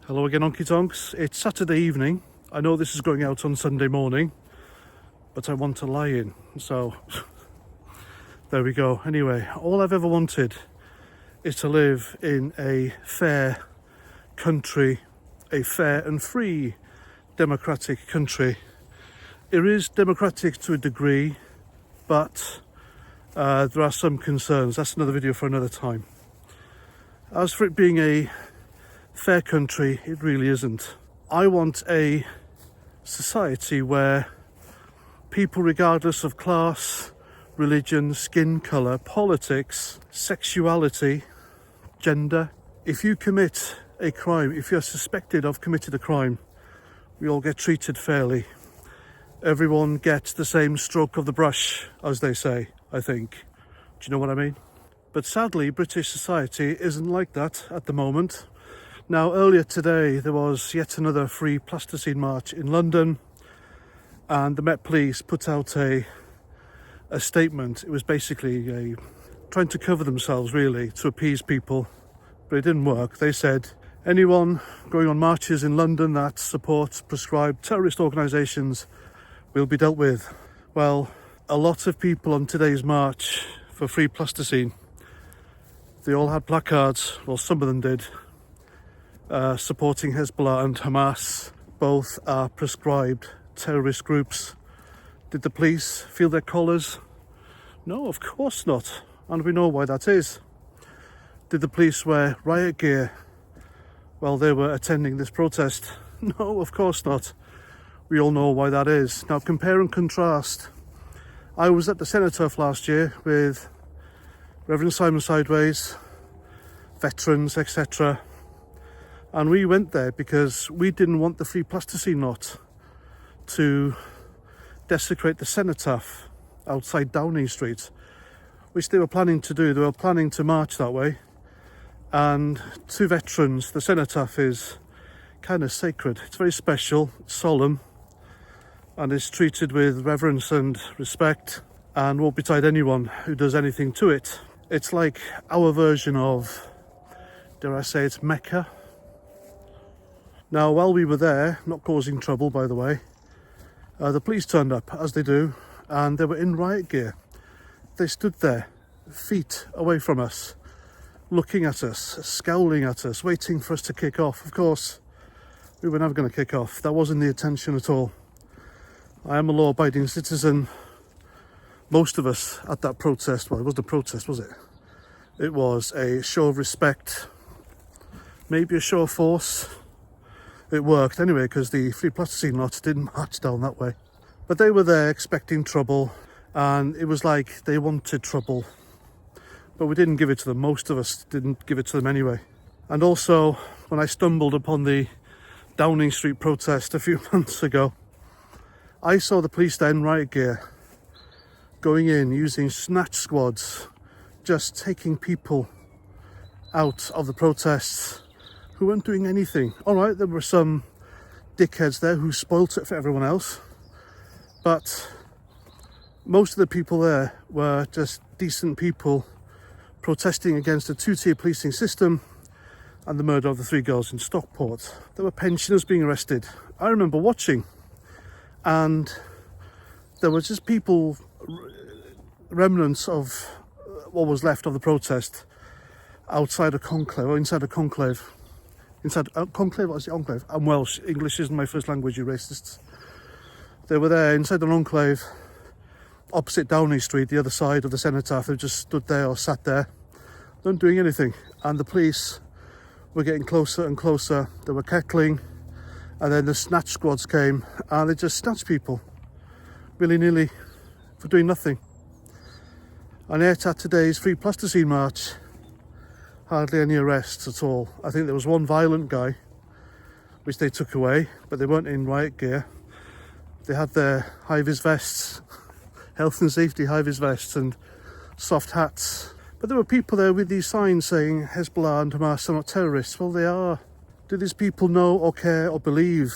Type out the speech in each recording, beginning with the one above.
Hello again, Honky Tonks. It's Saturday evening. I know this is going out on Sunday morning, but I want to lie in. So, there we go. Anyway, all I've ever wanted is to live in a fair country, a fair and free democratic country. It is democratic to a degree, but there are some concerns. That's another video for another time. As for it being a fair country, it really isn't. I want a society where people, regardless of class, religion, skin colour, politics, sexuality, gender, if you commit a crime, if you're suspected of committing a crime, we all get treated fairly. Everyone gets the same stroke of the brush, as they say, I think. Do you know what I mean? But sadly, British society isn't like that at the moment. Now, earlier today, there was yet another free plasticine march in London, and the Met Police put out a statement. It was basically trying to cover themselves, really, to appease people, but it didn't work. They said, anyone going on marches in London that supports prescribed terrorist organisations will be dealt with. Well, a lot of people on today's march for free plasticine, they all had placards, well, some of them did, supporting Hezbollah and Hamas. Both are prescribed terrorist groups. Did the police feel their collars? No, of course not. And we know why that is. Did the police wear riot gear while they were attending this protest? No, of course not. We all know why that is. Now, compare and contrast. I was at the Cenotaph last year with Reverend Simon Sideways, veterans, etc. And we went there because we didn't want the free plasticine lot to desecrate the Cenotaph outside Downing Street, which they were planning to do. They were planning to march that way. And to veterans, the Cenotaph is kind of sacred. It's very special, it's solemn, and is treated with reverence and respect, and won't betide anyone who does anything to it. It's like our version of, dare I say, it's Mecca. Now, while we were there, not causing trouble, by the way, the police turned up, as they do, and they were in riot gear. They stood there, feet away from us, looking at us, scowling at us, waiting for us to kick off. Of course, we were never going to kick off. That wasn't the intention at all. I am a law-abiding citizen. Most of us at that protest, well, it wasn't a protest, was it? It was a show of respect, maybe a show of force. It worked anyway, because the free plasticine lot didn't march down that way. But they were there expecting trouble, and it was like they wanted trouble. But we didn't give it to them. Most of us didn't give it to them anyway. And also, when I stumbled upon the Downing Street protest a few months ago, I saw the police there in riot gear, going in, using snatch squads, just taking people out of the protests who weren't doing anything. All right, there were some dickheads there who spoilt it for everyone else, but most of the people there were just decent people protesting against a two-tier policing system and the murder of the 3 girls in Stockport. There were pensioners being arrested. I remember watching, and there were just people, remnants of what was left of the protest, outside a conclave, or inside a conclave. Inside a conclave, what is it, enclave? I'm Welsh, English isn't my first language, you racists. They were there inside an enclave, opposite Downing Street, the other side of the Cenotaph. They just stood there or sat there, not doing anything. And the police were getting closer and closer. They were cackling, and then the snatch squads came, and they just snatched people, willy-nilly, for doing nothing. And yet at today's free plasticine march, hardly any arrests at all. I think there was one violent guy, which they took away, but they weren't in riot gear. They had their high-vis vests, health and safety high-vis vests and soft hats. But there were people there with these signs saying Hezbollah and Hamas are not terrorists. Well, they are. Do these people know or care or believe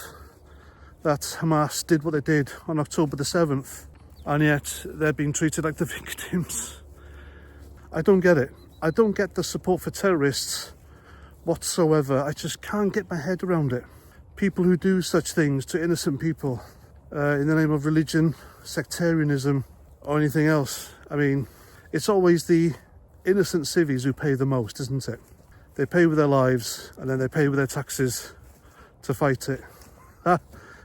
that Hamas did what they did on October the 7th? And yet they're being treated like the victims. I don't get it. I don't get the support for terrorists whatsoever. I just can't get my head around it. People who do such things to innocent people in the name of religion, sectarianism, or anything else. I mean, it's always the innocent civvies who pay the most, isn't it? They pay with their lives and then they pay with their taxes to fight it.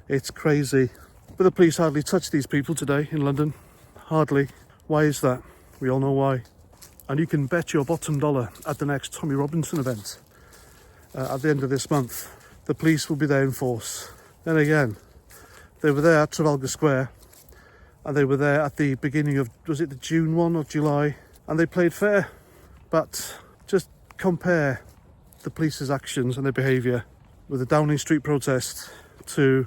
It's crazy. But the police hardly touched these people today in London. Hardly. Why is that? We all know why. And you can bet your bottom dollar at the next Tommy Robinson event at the end of this month, the police will be there in force. Then again, they were there at Trafalgar Square and they were there at the beginning of, was it the June one or July? And they played fair. But just compare the police's actions and their behaviour with the Downing Street protest to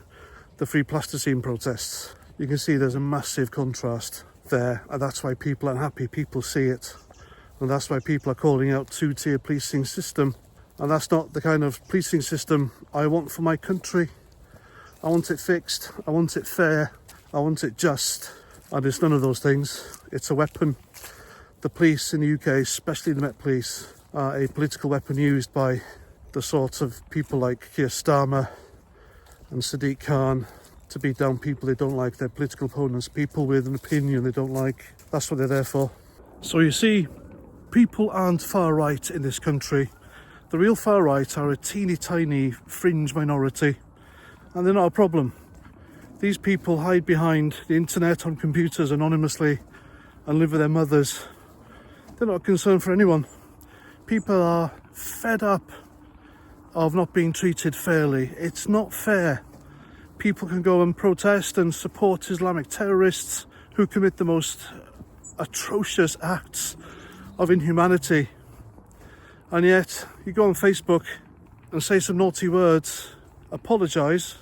the Free Plasticine protests. You can see there's a massive contrast there, and that's why people are unhappy. People see it, and that's why people are calling out two-tier policing system. And that's not the kind of policing system I want for my country. I want it fixed, I want it fair, I want it just, and it's none of those things. It's a weapon. The police in the UK, especially the Met Police, are a political weapon used by the sorts of people like Keir Starmer and Sadiq Khan to beat down people they don't like, their political opponents, people with an opinion they don't like. That's what they're there for. So you see, people aren't far right in this country. The real far right are a teeny tiny fringe minority, and they're not a problem. These people hide behind the internet on computers anonymously and live with their mothers. They're not a concern for anyone. People are fed up of not being treated fairly. It's not fair. People can go and protest and support Islamic terrorists who commit the most atrocious acts of inhumanity. And yet, you go on Facebook and say some naughty words, apologise,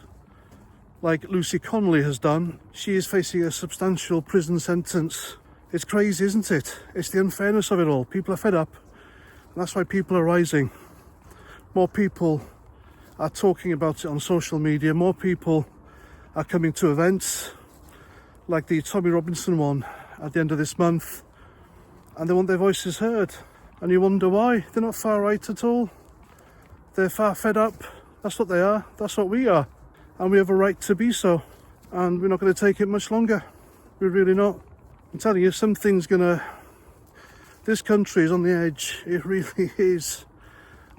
like Lucy Connolly has done. She is facing a substantial prison sentence. It's crazy, isn't it? It's the unfairness of it all. People are fed up, and that's why people are rising. More people are talking about it on social media. More people are coming to events like the Tommy Robinson one at the end of this month, and they want their voices heard. And you wonder why. They're not far right at all. They're far fed up. That's what they are. That's what we are. And we have a right to be so. And we're not going to take it much longer. We're really not. I'm telling you, something's gonna... This country is on the edge. It really is.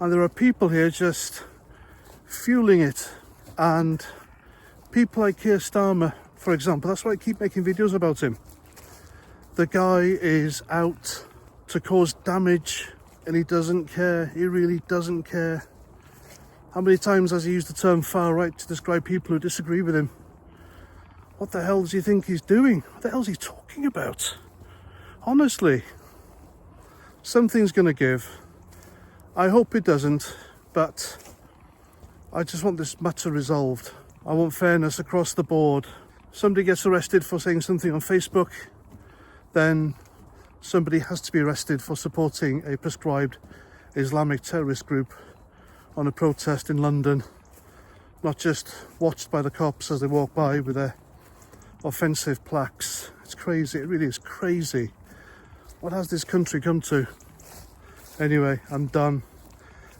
And there are people here just fueling it. And people like Keir Starmer, for example, that's why I keep making videos about him. The guy is out to cause damage, and he doesn't care. He really doesn't care. How many times has he used the term far right to describe people who disagree with him? What the hell does he think he's doing? What the hell is he talking about? Honestly, something's going to give. I hope it doesn't, but I just want this matter resolved. I want fairness across the board. Somebody gets arrested for saying something on Facebook, then somebody has to be arrested for supporting a prescribed Islamic terrorist group on a protest in London, not just watched by the cops as they walk by with their offensive plaques. It's crazy, it really is crazy. What has this country come to? Anyway, I'm done.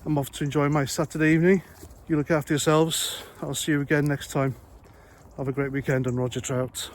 I'm off to enjoy my Saturday evening. You look after yourselves. I'll see you again next time. Have a great weekend, and Roger Trout.